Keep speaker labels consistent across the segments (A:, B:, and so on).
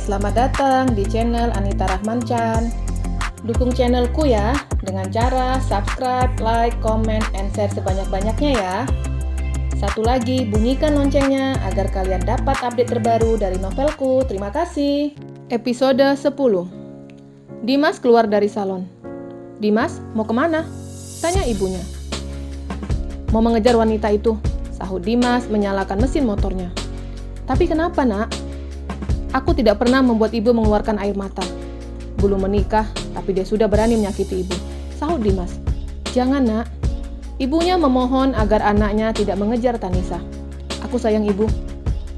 A: Selamat datang di channel Anita Rahmanchan. Dukung channelku ya dengan cara subscribe, like, comment, and share sebanyak-banyaknya ya. Satu lagi, bunyikan loncengnya agar kalian dapat update terbaru dari novelku. Terima kasih. Episode 10. Dimas keluar dari salon. "Dimas, mau kemana?" tanya ibunya. "Mau mengejar wanita itu," sahut Dimas menyalakan mesin motornya. "Tapi kenapa, Nak?" "Aku tidak pernah membuat ibu mengeluarkan air mata. Belum menikah, tapi dia sudah berani menyakiti ibu," sahut Dimas. "Jangan, Nak." Ibunya memohon agar anaknya tidak mengejar Tanisa. "Aku sayang ibu,"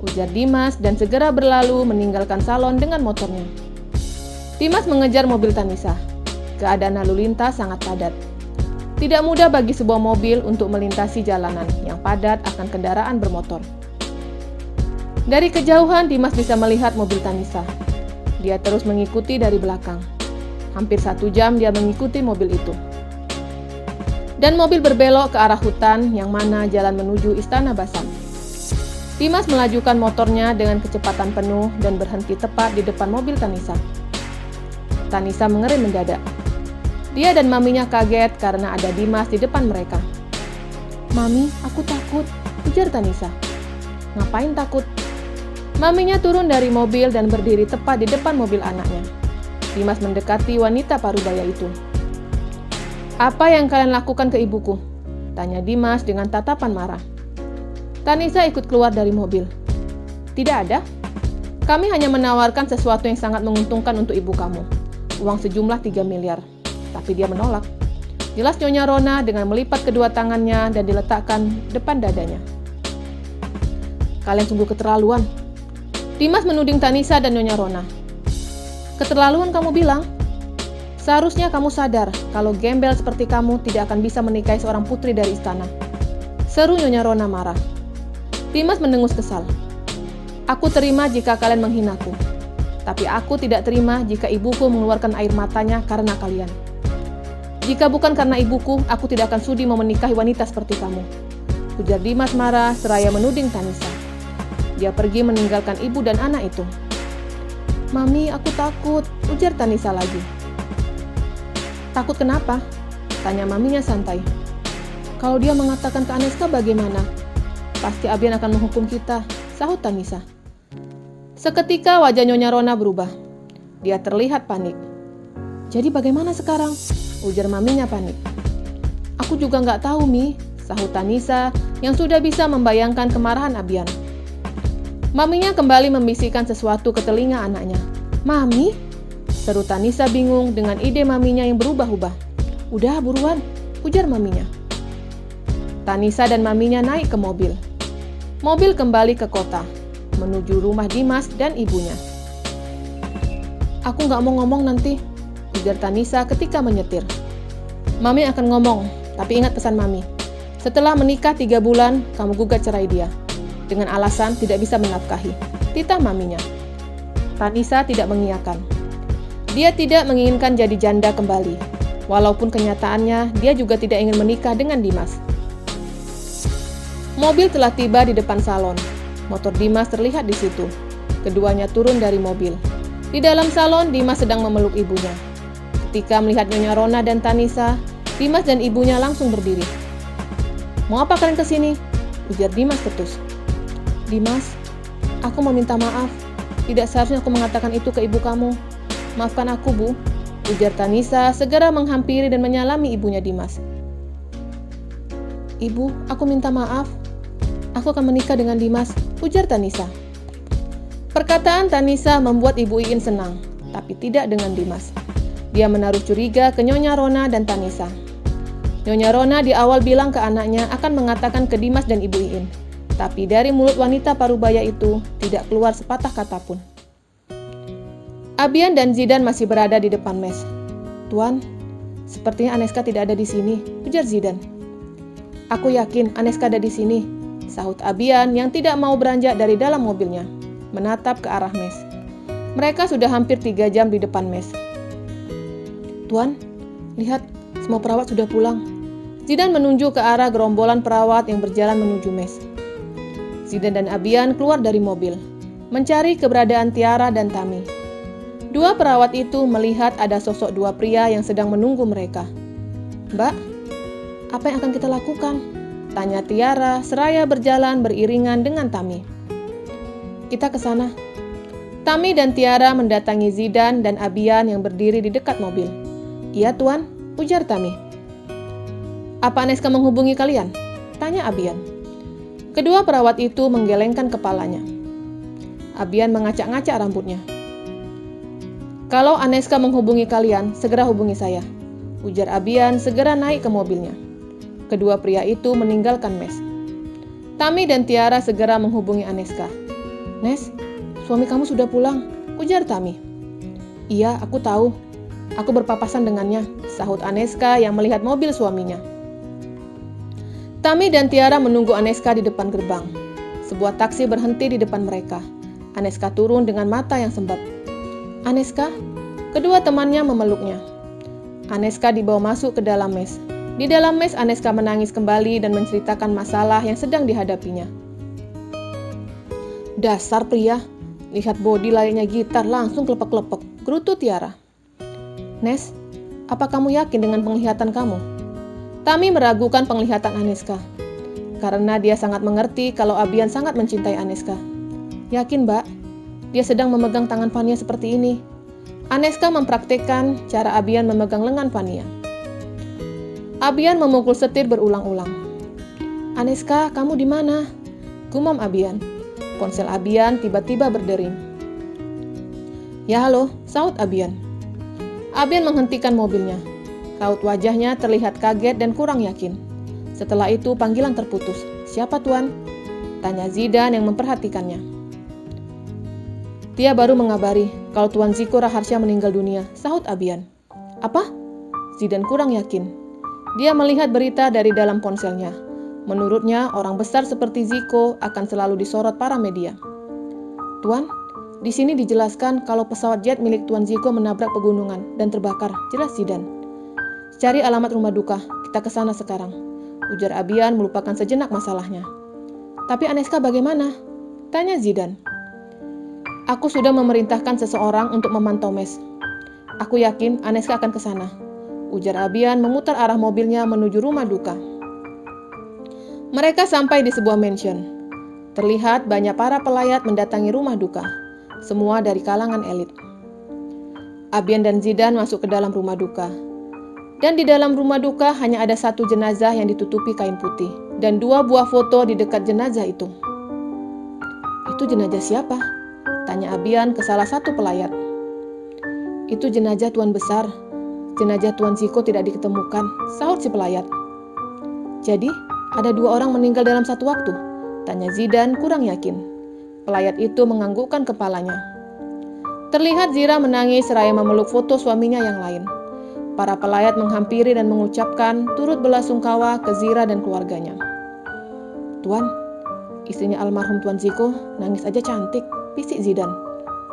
A: ujar Dimas dan segera berlalu meninggalkan salon dengan motornya. Dimas mengejar mobil Tanisa. Keadaan lalu lintas sangat padat. Tidak mudah bagi sebuah mobil untuk melintasi jalanan yang padat akan kendaraan bermotor. Dari kejauhan Dimas bisa melihat mobil Tanisa. Dia terus mengikuti dari belakang. Hampir 1 jam dia mengikuti mobil itu. Dan mobil berbelok ke arah hutan yang mana jalan menuju Istana Basam. Dimas melajukan motornya dengan kecepatan penuh dan berhenti tepat di depan mobil Tanisa. Tanisa mengerim mendadak. Dia dan maminya kaget karena ada Dimas di depan mereka. "Mami, aku takut," ujar Tanisa. "Ngapain takut?" Maminya turun dari mobil dan berdiri tepat di depan mobil anaknya. Dimas mendekati wanita parubaya itu. "Apa yang kalian lakukan ke ibuku?" tanya Dimas dengan tatapan marah. Tanisa ikut keluar dari mobil. "Tidak ada. Kami hanya menawarkan sesuatu yang sangat menguntungkan untuk ibu kamu. Uang sejumlah 3 miliar. Tapi dia menolak." Jelas Nyonya Rona dengan melipat kedua tangannya dan diletakkan depan dadanya. "Kalian sungguh keterlaluan." Dimas menuding Tanisa dan Nyonya Rona. "Keterlaluan kamu bilang? Seharusnya kamu sadar kalau gembel seperti kamu tidak akan bisa menikahi seorang putri dari istana," seru Nyonya Rona marah. Dimas mendengus kesal. "Aku terima jika kalian menghinaku. Tapi aku tidak terima jika ibuku mengeluarkan air matanya karena kalian. Jika bukan karena ibuku, aku tidak akan sudi mau menikahi wanita seperti kamu," ujar Dimas marah seraya menuding Tanisa. Dia pergi meninggalkan ibu dan anak itu. "Mami, aku takut," ujar Tanisa lagi. "Takut kenapa?" tanya maminya santai. "Kalau dia mengatakan ke Aneska bagaimana? Pasti Abian akan menghukum kita," sahut Tanisa. Seketika wajah Nyonya Rona berubah. Dia terlihat panik. "Jadi bagaimana sekarang?" ujar maminya panik. "Aku juga nggak tahu, Mi," sahut Tanisa yang sudah bisa membayangkan kemarahan Abian. Maminya kembali membisikkan sesuatu ke telinga anaknya. "Mami?" seru Tanisa bingung dengan ide maminya yang berubah-ubah. "Udah buruan," ujar maminya. Tanisa dan maminya naik ke mobil. Mobil kembali ke kota, menuju rumah Dimas dan ibunya. "Aku nggak mau ngomong nanti," ujar Tanisa ketika menyetir. "Mami akan ngomong, tapi ingat pesan Mami. Setelah menikah 3 bulan, kamu gugat cerai dia. Dengan alasan tidak bisa menafkahi," titah maminya. Tanisa tidak mengiyakan. Dia tidak menginginkan jadi janda kembali. Walaupun kenyataannya dia juga tidak ingin menikah dengan Dimas. Mobil telah tiba di depan salon. Motor Dimas terlihat di situ. Keduanya turun dari mobil. Di dalam salon, Dimas sedang memeluk ibunya. Ketika melihat Nyonya Rona dan Tanisa, Dimas dan ibunya langsung berdiri. "Mau apa kalian kesini?" ujar Dimas ketus. "Dimas, aku mau minta maaf. Tidak seharusnya aku mengatakan itu ke ibu kamu. Maafkan aku, Bu," ujar Tanisa segera menghampiri dan menyalami ibunya Dimas. "Ibu, aku minta maaf. Aku akan menikah dengan Dimas," ujar Tanisa. Perkataan Tanisa membuat Ibu Iin senang, tapi tidak dengan Dimas. Dia menaruh curiga ke Nyonya Rona dan Tanisa. Nyonya Rona di awal bilang ke anaknya akan mengatakan ke Dimas dan Ibu Iin. Tapi dari mulut wanita parubaya itu tidak keluar sepatah kata pun. Abian dan Zidan masih berada di depan mes. "Tuan, sepertinya Aneska tidak ada di sini," ujar Zidan. "Aku yakin Aneska ada di sini," sahut Abian yang tidak mau beranjak dari dalam mobilnya, menatap ke arah mes. Mereka sudah hampir 3 jam di depan mes. "Tuan, lihat, semua perawat sudah pulang." Zidan menunjuk ke arah gerombolan perawat yang berjalan menuju mes. Zidan dan Abian keluar dari mobil, mencari keberadaan Tiara dan Tami. Dua perawat itu melihat ada sosok dua pria yang sedang menunggu mereka. "Mbak, apa yang akan kita lakukan?" tanya Tiara seraya berjalan beriringan dengan Tami. "Kita ke sana." Tami dan Tiara mendatangi Zidan dan Abian yang berdiri di dekat mobil. "Iya, Tuan," ujar Tami. "Apa Aneska menghubungi kalian?" tanya Abian. Kedua perawat itu menggelengkan kepalanya. Abian mengacak-ngacak rambutnya. "Kalau Aneska menghubungi kalian, segera hubungi saya," ujar Abian segera naik ke mobilnya. Kedua pria itu meninggalkan mes. Tami dan Tiara segera menghubungi Aneska. "Nes, suami kamu sudah pulang," ujar Tami. "Iya, aku tahu. Aku berpapasan dengannya," sahut Aneska yang melihat mobil suaminya. Tami dan Tiara menunggu Aneska di depan gerbang. Sebuah taksi berhenti di depan mereka. Aneska turun dengan mata yang sembab. "Aneska?" Kedua temannya memeluknya. Aneska dibawa masuk ke dalam mes. Di dalam mes, Aneska menangis kembali dan menceritakan masalah yang sedang dihadapinya. "Dasar pria, lihat bodi layaknya gitar langsung kelepek-kelepek," gerutu Tiara. "Nes, apa kamu yakin dengan penglihatan kamu?" Tami meragukan penglihatan Aneska. Karena dia sangat mengerti kalau Abian sangat mencintai Aneska. "Yakin, Mbak? Dia sedang memegang tangan Fania seperti ini." Aneska mempraktikkan cara Abian memegang lengan Fania. Abian memukul setir berulang-ulang. "Aneska, kamu di mana?" gumam Abian. Ponsel Abian tiba-tiba berdering. "Ya halo," sahut Abian. Abian menghentikan mobilnya. Raut wajahnya terlihat kaget dan kurang yakin. Setelah itu panggilan terputus. "Siapa, Tuan?" tanya Zidan yang memperhatikannya. "Dia baru mengabari kalau Tuan Ziko Raharsya meninggal dunia," sahut Abian. "Apa?" Zidan kurang yakin. Dia melihat berita dari dalam ponselnya. Menurutnya, orang besar seperti Ziko akan selalu disorot para media. "Tuan, di sini dijelaskan kalau pesawat jet milik Tuan Ziko menabrak pegunungan dan terbakar," jelas Zidan. "Cari alamat rumah duka, kita ke sana sekarang," ujar Abian melupakan sejenak masalahnya. "Tapi Aneska bagaimana?" tanya Zidan. "Aku sudah memerintahkan seseorang untuk memantau mes. Aku yakin Aneska akan ke sana," ujar Abian memutar arah mobilnya menuju rumah duka. Mereka sampai di sebuah mansion. Terlihat banyak para pelayat mendatangi rumah duka, semua dari kalangan elit. Abian dan Zidan masuk ke dalam rumah duka. Dan di dalam rumah duka hanya ada satu jenazah yang ditutupi kain putih dan dua buah foto di dekat jenazah itu. "Itu jenazah siapa?" tanya Abian ke salah satu pelayat. "Itu jenazah Tuan Besar. Jenazah Tuan Ziko tidak diketemukan," sahut si pelayat. "Jadi, ada dua orang meninggal dalam satu waktu?" tanya Zidan kurang yakin. Pelayat itu menganggukkan kepalanya. Terlihat Zira menangis seraya memeluk foto suaminya yang lain. Para pelayat menghampiri dan mengucapkan turut belasungkawa ke Zira dan keluarganya. "Tuan, istrinya almarhum Tuan Ziko nangis aja cantik," bisik Zidan.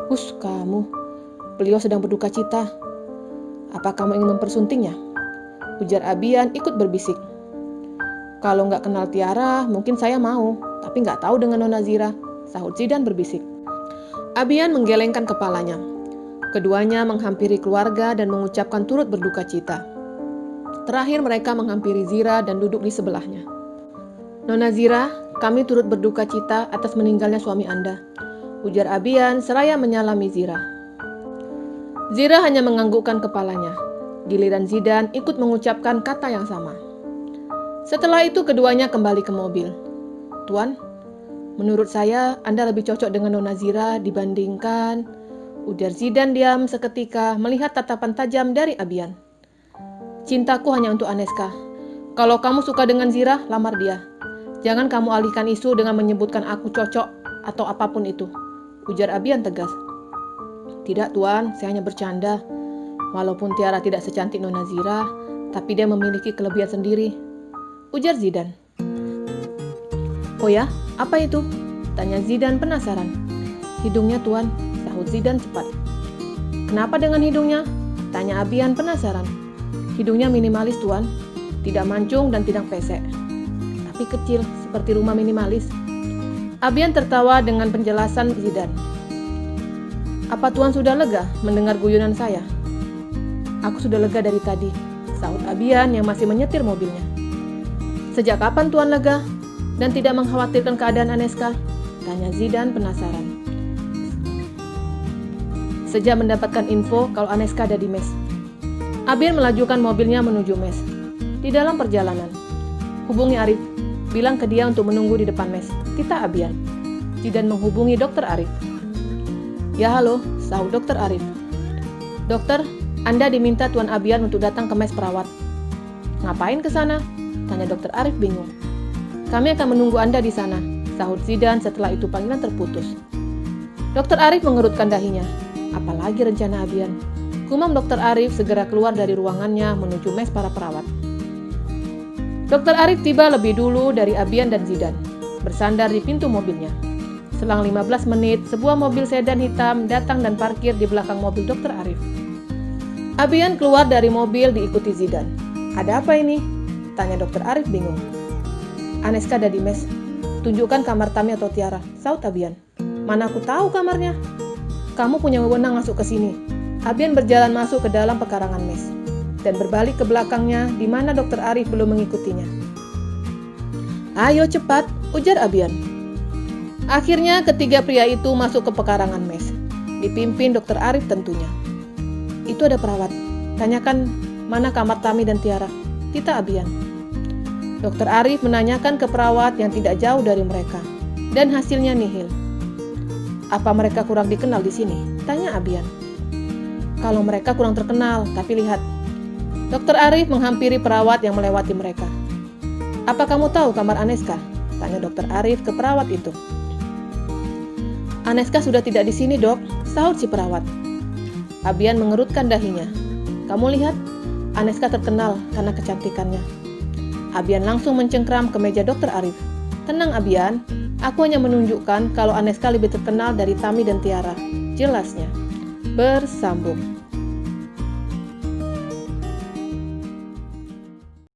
A: "Hus, kamu. Beliau sedang berduka cita. Apa kamu ingin mempersuntingnya?" ujar Abian ikut berbisik. "Kalau nggak kenal Tiara, mungkin saya mau, tapi nggak tahu dengan Nona Zira," sahut Zidan berbisik. Abian menggelengkan kepalanya. Keduanya menghampiri keluarga dan mengucapkan turut berduka cita. Terakhir mereka menghampiri Zira dan duduk di sebelahnya. "Nona Zira, kami turut berduka cita atas meninggalnya suami Anda," ujar Abian seraya menyalami Zira. Zira hanya menganggukkan kepalanya. Giliran Zidan ikut mengucapkan kata yang sama. Setelah itu keduanya kembali ke mobil. "Tuan, menurut saya Anda lebih cocok dengan Nona Zira dibandingkan," ujar Zidan diam seketika melihat tatapan tajam dari Abian. "Cintaku hanya untuk Aneska. Kalau kamu suka dengan Zira, lamar dia. Jangan kamu alihkan isu dengan menyebutkan aku cocok atau apapun itu," ujar Abian tegas. "Tidak, Tuan, saya hanya bercanda. Walaupun Tiara tidak secantik Nona Zira, tapi dia memiliki kelebihan sendiri," ujar Zidan. "Oh ya, apa itu?" tanya Zidan penasaran. "Hidungnya, Tuan," sahut Zidan cepat. "Kenapa dengan hidungnya?" tanya Abian penasaran. "Hidungnya minimalis, Tuan. Tidak mancung dan tidak pesek. Tapi kecil, seperti rumah minimalis." Abian tertawa dengan penjelasan Zidan. Apa Tuan sudah lega mendengar guyonan saya? Aku sudah lega dari tadi, sahut Abian yang masih menyetir mobilnya. Sejak kapan Tuan lega dan tidak mengkhawatirkan keadaan Aneska? Tanya Zidan penasaran. Sejak mendapatkan info kalau Aneska ada di mes. Abian melajukan mobilnya menuju mes. Di dalam perjalanan, hubungi Arif. Bilang ke dia untuk menunggu di depan mes. Tita Abian. Zidan menghubungi Dokter Arif. Ya halo, sahut Dokter Arif. Dokter, Anda diminta Tuan Abian untuk datang ke mes perawat. Ngapain ke sana? Tanya Dokter Arif bingung. Kami akan menunggu Anda di sana, sahut Zidan setelah itu panggilan terputus. Dokter Arif mengerutkan dahinya. Apalagi rencana Abian. Gumam Dokter Arif segera keluar dari ruangannya menuju mes para perawat. Dokter Arif tiba lebih dulu dari Abian dan Zidan, bersandar di pintu mobilnya. Selang 15 menit, sebuah mobil sedan hitam datang dan parkir di belakang mobil Dokter Arif. Abian keluar dari mobil diikuti Zidan. Ada apa ini? Tanya Dokter Arif bingung. Aneska ada di mes. Tunjukkan kamar Tami atau Tiara, sahut Abian. Mana aku tahu kamarnya? Kamu punya wewenang masuk ke sini. Abian berjalan masuk ke dalam pekarangan mes dan berbalik ke belakangnya di mana Dokter Arif belum mengikutinya. Ayo cepat, ujar Abian. Akhirnya ketiga pria itu masuk ke pekarangan mes, dipimpin Dokter Arif tentunya. Itu ada perawat. Tanyakan mana kamar Tami dan Tiara. Tita Abian. Dokter Arif menanyakan ke perawat yang tidak jauh dari mereka, dan hasilnya nihil. Apa mereka kurang dikenal di sini? Tanya Abian. Kalau mereka kurang terkenal, tapi lihat. Dokter Arif menghampiri perawat yang melewati mereka. Apa kamu tahu kamar Aneska? Tanya Dokter Arif ke perawat itu. Aneska sudah tidak di sini, Dok, sahut si perawat. Abian mengerutkan dahinya. Kamu lihat, Aneska terkenal karena kecantikannya. Abian langsung mencengkram ke meja Dokter Arif. Tenang Abian, aku hanya menunjukkan kalau Aneska lebih terkenal dari Tami dan Tiara. Jelasnya. Bersambung.